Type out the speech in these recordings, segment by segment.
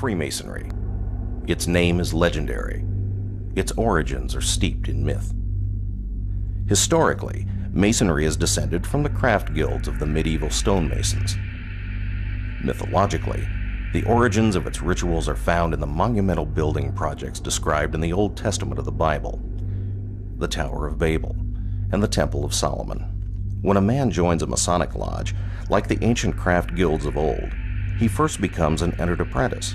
Freemasonry. Its name is legendary. Its origins are steeped in myth. Historically, Masonry is descended from the craft guilds of the medieval stonemasons. Mythologically, the origins of its rituals are found in the monumental building projects described in the Old Testament of the Bible, the Tower of Babel, and the Temple of Solomon. When a man joins a Masonic lodge, like the ancient craft guilds of old, he first becomes an entered apprentice,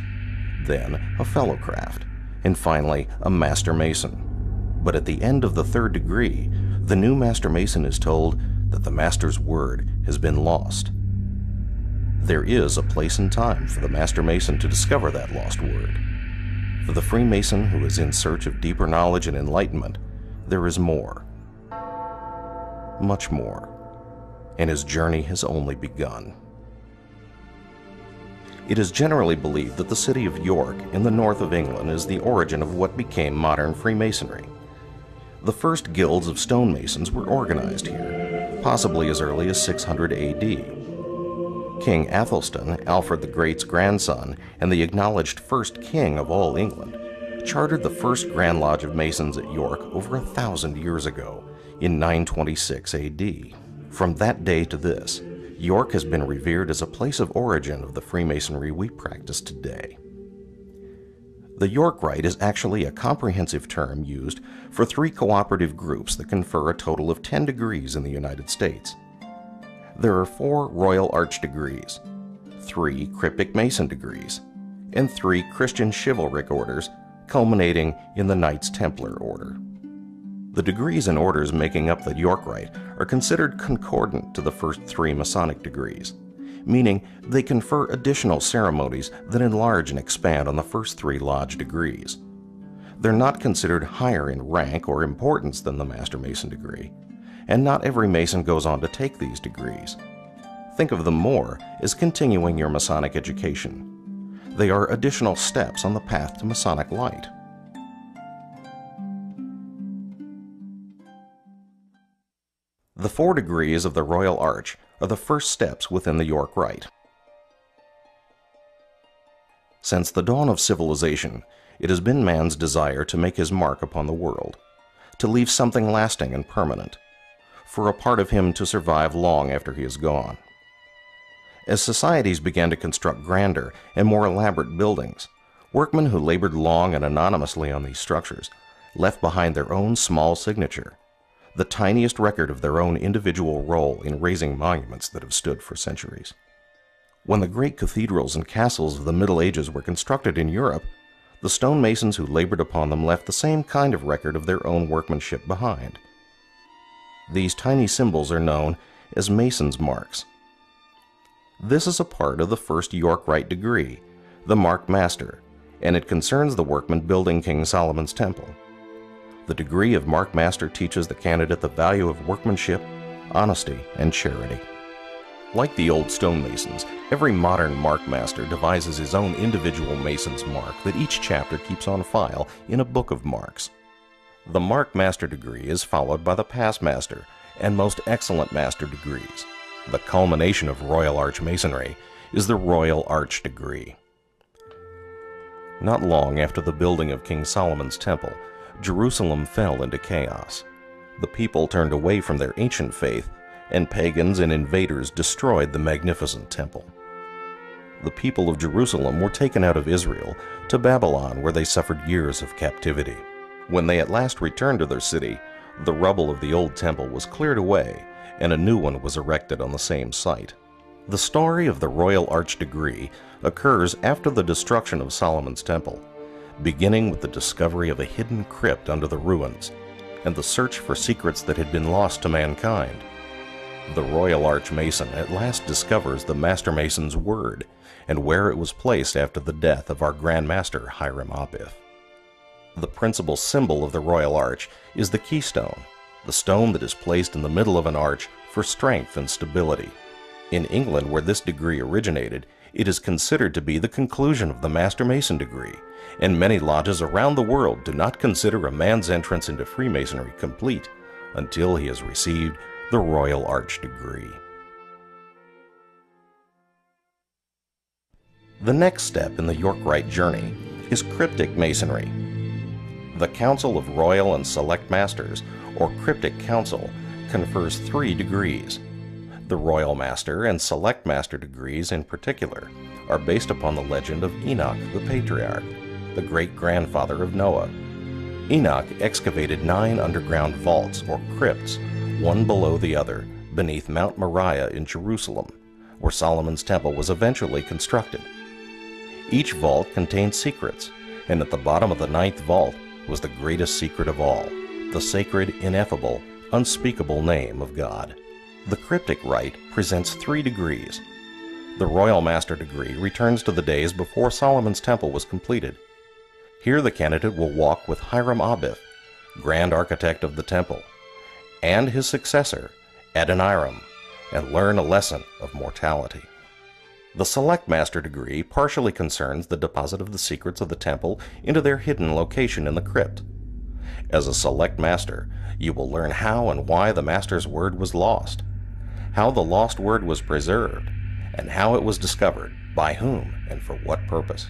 then a fellow craft, and finally a master mason. But at the end of the third degree, the new master mason is told that the master's word has been lost. There is a place and time for the master mason to discover that lost word. For the Freemason who is in search of deeper knowledge and enlightenment, there is more, much more, and his journey has only begun. It is generally believed that the city of York in the north of England is the origin of what became modern Freemasonry. The first guilds of stonemasons were organized here, possibly as early as 600 AD. King Athelstan, Alfred the Great's grandson and the acknowledged first king of all England, chartered the first Grand Lodge of Masons at York over 1,000 years ago, in 926 AD. From that day to this, York has been revered as a place of origin of the Freemasonry we practice today. The York Rite is actually a comprehensive term used for 3 cooperative groups that confer a total of 10 degrees in the United States. There are 4 Royal Arch degrees, 3 Cryptic Mason degrees, and 3 Christian chivalric orders, culminating in the Knights Templar order. The degrees and orders making up the York Rite are considered concordant to the first 3 Masonic degrees, meaning they confer additional ceremonies that enlarge and expand on the first 3 lodge degrees. They're not considered higher in rank or importance than the Master Mason degree, and not every Mason goes on to take these degrees. Think of them more as continuing your Masonic education. They are additional steps on the path to Masonic light. The 4 degrees of the Royal Arch are the first steps within the York Rite. Since the dawn of civilization, it has been man's desire to make his mark upon the world, to leave something lasting and permanent, for a part of him to survive long after he is gone. As societies began to construct grander and more elaborate buildings, workmen who labored long and anonymously on these structures left behind their own small signature, the tiniest record of their own individual role in raising monuments that have stood for centuries. When the great cathedrals and castles of the Middle Ages were constructed in Europe, the stonemasons who labored upon them left the same kind of record of their own workmanship behind. These tiny symbols are known as Mason's marks. This is a part of the first York Rite degree, the Mark Master, and it concerns the workmen building King Solomon's temple. The degree of Mark Master teaches the candidate the value of workmanship, honesty, and charity. Like the old stonemasons, every modern Mark Master devises his own individual Mason's mark that each chapter keeps on file in a book of marks. The Mark Master degree is followed by the Past Master and Most Excellent Master degrees. The culmination of Royal Arch Masonry is the Royal Arch degree. Not long after the building of King Solomon's temple, Jerusalem fell into chaos. The people turned away from their ancient faith, and pagans and invaders destroyed the magnificent temple. The people of Jerusalem were taken out of Israel to Babylon, where they suffered years of captivity. When they at last returned to their city, the rubble of the old temple was cleared away, and a new one was erected on the same site. The story of the Royal Arch degree occurs after the destruction of Solomon's temple, beginning with the discovery of a hidden crypt under the ruins and the search for secrets that had been lost to mankind. The Royal Arch Mason at last discovers the Master Mason's word and where it was placed after the death of our Grand Master Hiram Abiff. The principal symbol of the Royal Arch is the keystone, the stone that is placed in the middle of an arch for strength and stability. In England, where this degree originated, it is considered to be the conclusion of the Master Mason degree, and many lodges around the world do not consider a man's entrance into Freemasonry complete until he has received the Royal Arch degree. The next step in the York Rite journey is Cryptic Masonry. The Council of Royal and Select Masters, or Cryptic Council, confers 3 degrees. The Royal Master and Select Master degrees in particular are based upon the legend of Enoch the Patriarch, the great-grandfather of Noah. Enoch excavated 9 underground vaults, or crypts, one below the other, beneath Mount Moriah in Jerusalem, where Solomon's temple was eventually constructed. Each vault contained secrets, and at the bottom of the 9th vault was the greatest secret of all, the sacred, ineffable, unspeakable name of God. The Cryptic Rite presents 3 degrees. The Royal Master degree returns to the days before Solomon's temple was completed. Here the candidate will walk with Hiram Abiff, Grand Architect of the temple, and his successor, Adoniram, and learn a lesson of mortality. The Select Master degree partially concerns the deposit of the secrets of the temple into their hidden location in the crypt. As a Select Master, you will learn how and why the Master's word was lost, how the lost word was preserved, and how it was discovered, by whom, and for what purpose.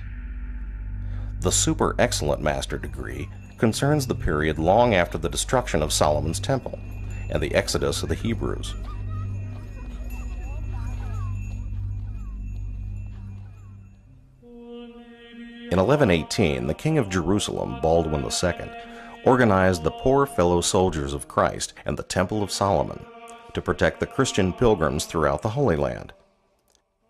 The Super Excellent Master degree concerns the period long after the destruction of Solomon's temple and the exodus of the Hebrews. In 1118, the King of Jerusalem, Baldwin II, organized the Poor Fellow Soldiers of Christ and the Temple of Solomon to protect the Christian pilgrims throughout the Holy Land.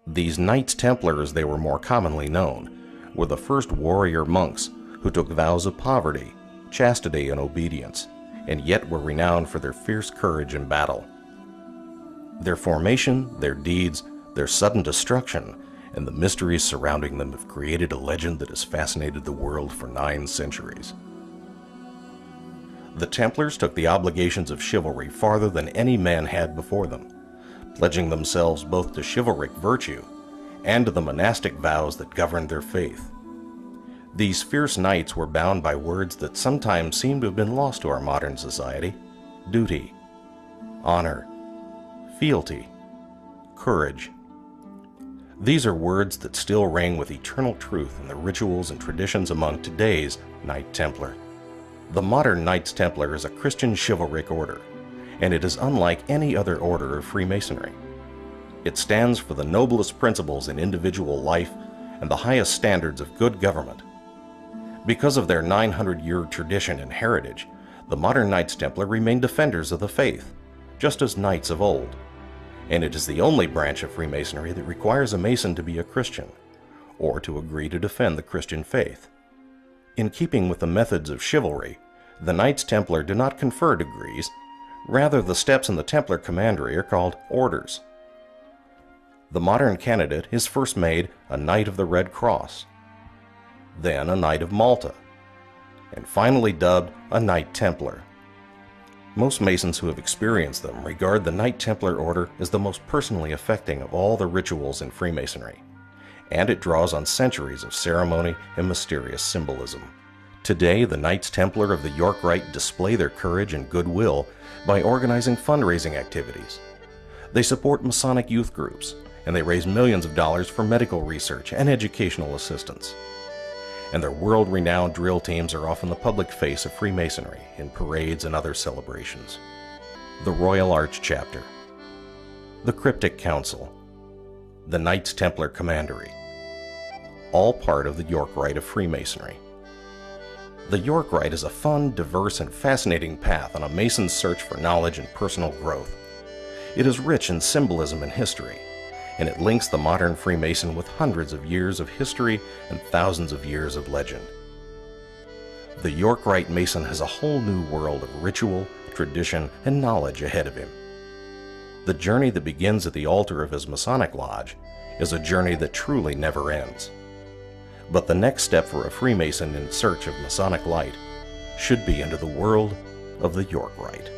These Knights Templar, as they were more commonly known, were the first warrior monks who took vows of poverty, chastity, and obedience, and yet were renowned for their fierce courage in battle. Their formation, their deeds, their sudden destruction, and the mysteries surrounding them have created a legend that has fascinated the world for 9 centuries. The Templars took the obligations of chivalry farther than any man had before them, pledging themselves both to chivalric virtue and to the monastic vows that governed their faith. These fierce knights were bound by words that sometimes seem to have been lost to our modern society: duty, honor, fealty, courage. These are words that still ring with eternal truth in the rituals and traditions among today's Knight Templar. The modern Knights Templar is a Christian chivalric order, and it is unlike any other order of Freemasonry. It stands for the noblest principles in individual life and the highest standards of good government. Because of their 900-year tradition and heritage, the modern Knights Templar remain defenders of the faith, just as knights of old. And it is the only branch of Freemasonry that requires a Mason to be a Christian, or to agree to defend the Christian faith. In keeping with the methods of chivalry, the Knights Templar do not confer degrees. Rather, the steps in the Templar Commandery are called orders. The modern candidate is first made a Knight of the Red Cross, then a Knight of Malta, and finally dubbed a Knight Templar. Most Masons who have experienced them regard the Knight Templar Order as the most personally affecting of all the rituals in Freemasonry, and it draws on centuries of ceremony and mysterious symbolism. Today, the Knights Templar of the York Rite display their courage and goodwill by organizing fundraising activities. They support Masonic youth groups, and they raise millions of dollars for medical research and educational assistance. And their world-renowned drill teams are often the public face of Freemasonry in parades and other celebrations. The Royal Arch Chapter, the Cryptic Council, the Knights Templar Commandery, all part of the York Rite of Freemasonry. The York Rite is a fun, diverse, and fascinating path on a Mason's search for knowledge and personal growth. It is rich in symbolism and history, and it links the modern Freemason with hundreds of years of history and thousands of years of legend. The York Rite Mason has a whole new world of ritual, tradition, and knowledge ahead of him. The journey that begins at the altar of his Masonic lodge is a journey that truly never ends. But the next step for a Freemason in search of Masonic light should be into the world of the York Rite.